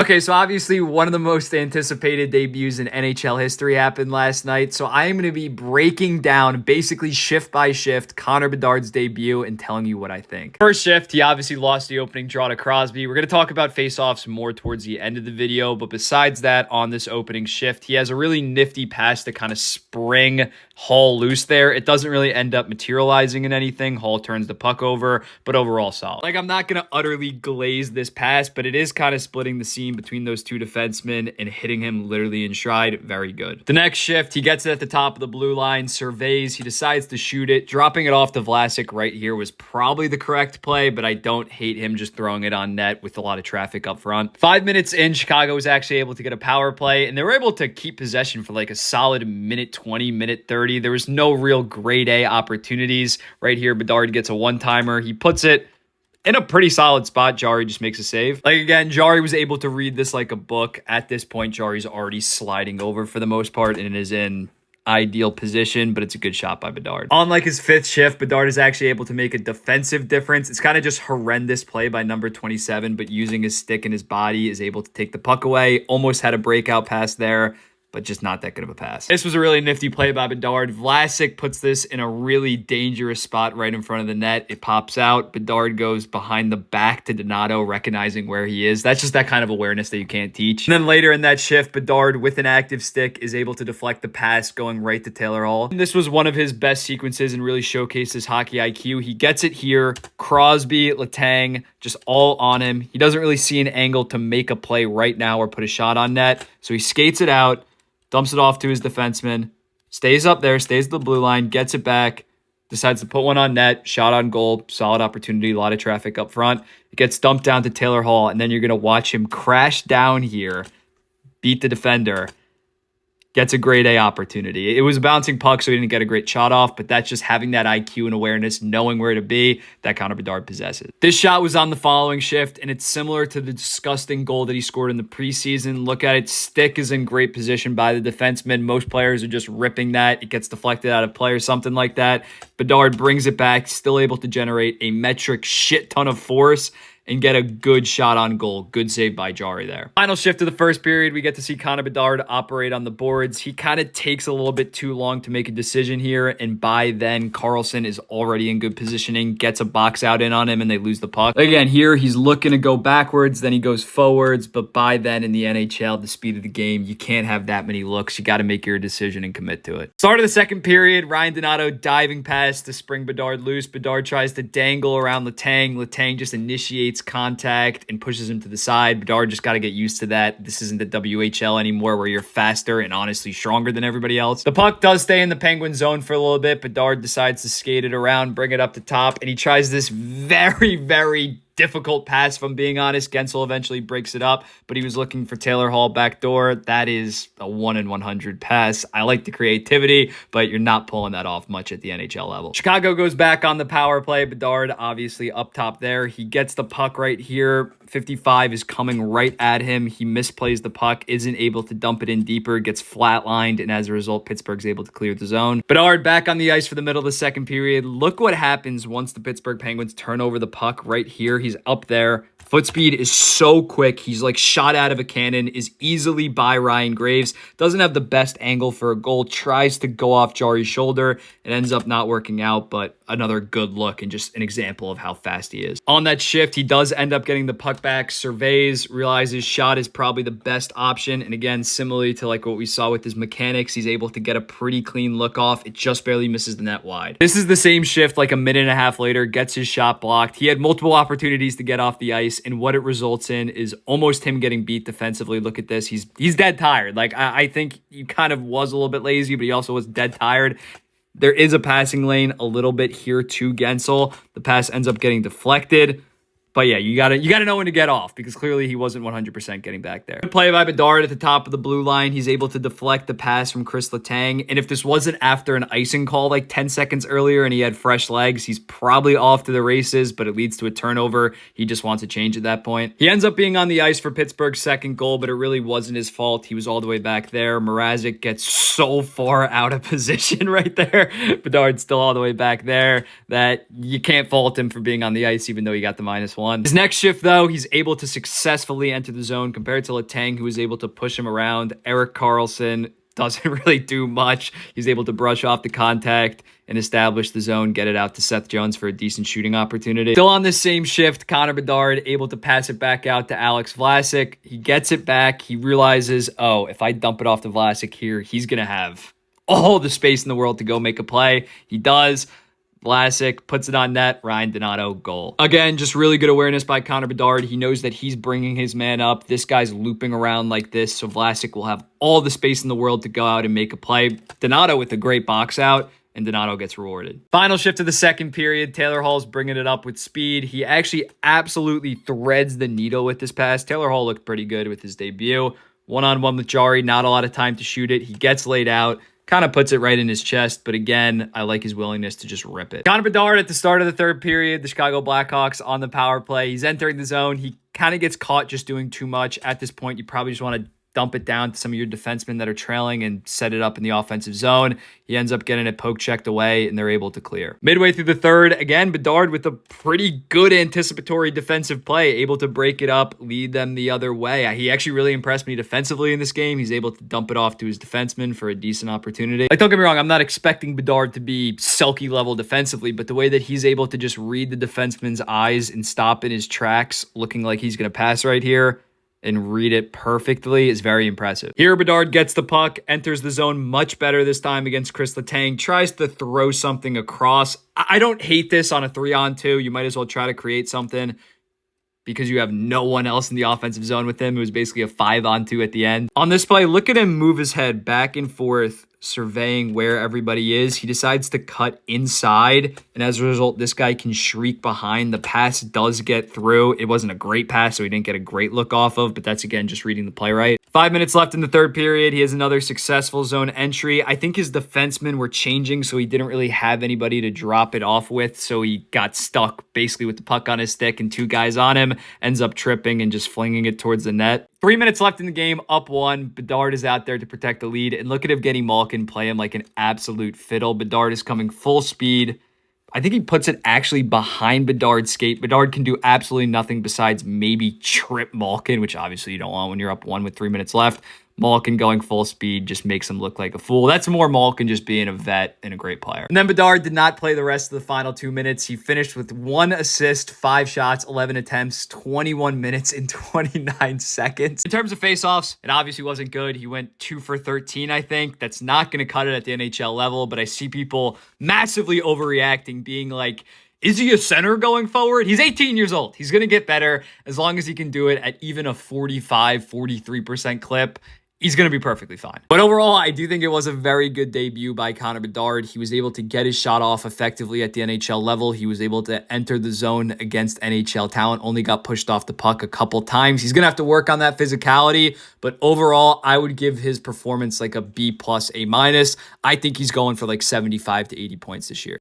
Okay, so obviously one of the most anticipated debuts in NHL history happened last night. So I am going to be breaking down basically shift by shift Connor Bedard's debut and telling you what I think. First shift, he obviously lost the opening draw to Crosby. We're going to talk about faceoffs more towards the end of the video. But besides that, on this opening shift, he has a really nifty pass to kind of spring Hall loose there. It doesn't really end up materializing in anything. Hall turns the puck over, but overall solid. Like, I'm not going to utterly glaze this pass, but it is kind of splitting the seam between those two defensemen and hitting him literally in stride. Very good. The next shift, he gets it at the top of the blue line, surveys, he decides to shoot it. Dropping it off to Vlasic right here was probably the correct play, but I don't hate him just throwing it on net with a lot of traffic up front. 5 minutes in, Chicago was actually able to get a power play, and they were able to keep possession for like a solid minute 20, minute 30. There was no real grade A opportunities. Right here, Bedard gets a one-timer. He puts it in a pretty solid spot. Jari just makes a save. Like, again, Jari was able to read this like a book. At this point, Jari's already sliding over for the most part and is in ideal position, but it's a good shot by Bedard. On like his fifth shift, Bedard is actually able to make a defensive difference. It's kind of just horrendous play by number 27, but using his stick and his body is able to take the puck away. Almost had a breakout pass there, but just not that good of a pass. This was a really nifty play by Bedard. Vlasic puts this in a really dangerous spot right in front of the net. It pops out. Bedard goes behind the back to Donato, recognizing where he is. That's just that kind of awareness that you can't teach. And then later in that shift, Bedard, with an active stick, is able to deflect the pass going right to Taylor Hall. And this was one of his best sequences and really showcased his hockey IQ. He gets it here. Crosby, Letang, just all on him. He doesn't really see an angle to make a play right now or put a shot on net. So he skates it out, dumps it off to his defenseman, stays up there, stays at the blue line, gets it back, decides to put one on net, shot on goal, solid opportunity, a lot of traffic up front. It gets dumped down to Taylor Hall, and then you're going to watch him crash down here, beat the defender, gets a grade A opportunity. It was a bouncing puck, so he didn't get a great shot off, but that's just having that IQ and awareness, knowing where to be, that Connor Bedard possesses. This shot was on the following shift, and it's similar to the disgusting goal that he scored in the preseason. Look at it. Stick is in great position by the defenseman. Most players are just ripping that. It gets deflected out of play or something like that. Bedard brings it back, still able to generate a metric shit ton of force and get a good shot on goal. Good save by Jari there. Final shift of the first period, we get to see Connor Bedard operate on the boards. He kind of takes a little bit too long to make a decision here, and by then, Carlson is already in good positioning, gets a box out in on him, and they lose the puck. Again, here, he's looking to go backwards, then he goes forwards, but by then, in the NHL, the speed of the game, you can't have that many looks. You got to make your decision and commit to it. Start of the second period, Ryan Donato diving pass to spring Bedard loose. Bedard tries to dangle around Letang. Letang just initiates contact and pushes him to the side. Bedard just got to get used to that. This isn't the WHL anymore where you're faster and honestly stronger than everybody else. The puck does stay in the Penguin zone for a little bit. Bedard decides to skate it around, bring it up to top, and he tries this very, very difficult pass, if I'm being honest. Gensel eventually breaks it up, but he was looking for Taylor Hall backdoor. That is a 1 in 100 pass. I like the creativity, but you're not pulling that off much at the NHL level. Chicago goes back on the power play. Bedard obviously up top there. He gets the puck right here. 55 is coming right at him. He misplays the puck, isn't able to dump it in deeper, gets flatlined, and as a result, Pittsburgh's able to clear the zone. Bedard back on the ice for the middle of the second period. Look what happens once the Pittsburgh Penguins turn over the puck right here. He's up there. Foot speed is so quick. He's like shot out of a cannon, is easily by Ryan Graves. Doesn't have the best angle for a goal. Tries to go off Jari's shoulder. It ends up not working out, but another good look and just an example of how fast he is. On that shift, he does end up getting the puck back, surveys, realizes shot is probably the best option. And again, similarly to like what we saw with his mechanics, he's able to get a pretty clean look off. It just barely misses the net wide. This is the same shift like a minute and a half later, gets his shot blocked. He had multiple opportunities to get off the ice, and what it results in is almost him getting beat defensively. Look at this. He's dead tired. Like, I think he kind of was a little bit lazy, but he also was dead tired. There is a passing lane a little bit here to Gensel. The pass ends up getting deflected. But yeah, you gotta know when to get off, because clearly he wasn't 100% getting back there. Good play by Bedard at the top of the blue line. He's able to deflect the pass from Chris Letang. And if this wasn't after an icing call like 10 seconds earlier and he had fresh legs, he's probably off to the races, but it leads to a turnover. He just wants to change at that point. He ends up being on the ice for Pittsburgh's second goal, but it really wasn't his fault. He was all the way back there. Mrazek gets so far out of position right there. Bedard's still all the way back there that you can't fault him for being on the ice, even though he got the -1. +1. His next shift, though, he's able to successfully enter the zone compared to Letang, who was able to push him around. Erik Karlsson doesn't really do much. He's able to brush off the contact and establish the zone, get it out to Seth Jones for a decent shooting opportunity. Still on this same shift, Connor Bedard able to pass it back out to Alex Vlasic. He gets it back. He realizes, oh, if I dump it off to Vlasic here, he's going to have all the space in the world to go make a play. He does. Vlasic puts it on net. Ryan Donato, goal. Again, just really good awareness by Connor Bedard. He knows that he's bringing his man up. This guy's looping around like this, so Vlasic will have all the space in the world to go out and make a play. Donato with a great box out, and Donato gets rewarded. Final shift of the second period. Taylor Hall's bringing it up with speed. He actually absolutely threads the needle with this pass. Taylor Hall looked pretty good with his debut. One-on-one with Jari, not a lot of time to shoot it. He gets laid out. Kind of puts it right in his chest, but again, I like his willingness to just rip it. Connor Bedard at the start of the third period, the Chicago Blackhawks on the power play. He's entering the zone. He kind of gets caught just doing too much. At this point, you probably just want to dump it down to some of your defensemen that are trailing and set it up in the offensive zone. He ends up getting it poke checked away, and they're able to clear. Midway through the third, again, Bedard with a pretty good anticipatory defensive play, able to break it up, lead them the other way. He actually really impressed me defensively in this game. He's able to dump it off to his defenseman for a decent opportunity. Like, don't get me wrong, I'm not expecting Bedard to be Selke level defensively, but the way that he's able to just read the defenseman's eyes and stop in his tracks, looking like he's going to pass right here, and read it perfectly is very impressive. Here, Bedard gets the puck, enters the zone much better this time against Chris Letang, tries to throw something across. I don't hate this on a 3-on-2. You might as well try to create something because you have no one else in the offensive zone with him. It was basically a 5-on-2 at the end. On this play, look at him move his head back and forth, surveying where everybody is. He decides to cut inside, and as a result, this guy can shriek behind. The pass does get through. It wasn't a great pass, so he didn't get a great look off of, but that's, again, just reading the play right. 5 minutes left in the third period. He has another successful zone entry. I think his defensemen were changing, so he didn't really have anybody to drop it off with, so he got stuck basically with the puck on his stick and two guys on him, ends up tripping and just flinging it towards the net. 3 minutes left in the game, up 1. Bedard is out there to protect the lead, and look at Evgeny Malkin play him like an absolute fiddle. Bedard is coming full speed. I think he puts it actually behind Bedard's skate. Bedard can do absolutely nothing besides maybe trip Malkin, which obviously you don't want when you're up 1 with 3 minutes left. Malkin going full speed just makes him look like a fool. That's more Malkin just being a vet and a great player. And then Bedard did not play the rest of the final 2 minutes. He finished with 1 assist, 5 shots, 11 attempts, 21 minutes and 29 seconds. In terms of faceoffs, it obviously wasn't good. He went 2 for 13, I think. That's not going to cut it at the NHL level, but I see people massively overreacting, being like, is he a center going forward? He's 18 years old. He's going to get better as long as he can do it at even a 45, 43% clip. He's going to be perfectly fine. But overall, I do think it was a very good debut by Connor Bedard. He was able to get his shot off effectively at the NHL level. He was able to enter the zone against NHL talent, only got pushed off the puck a couple times. He's going to have to work on that physicality, but overall, I would give his performance like a B+, A-. I think he's going for like 75 to 80 points this year.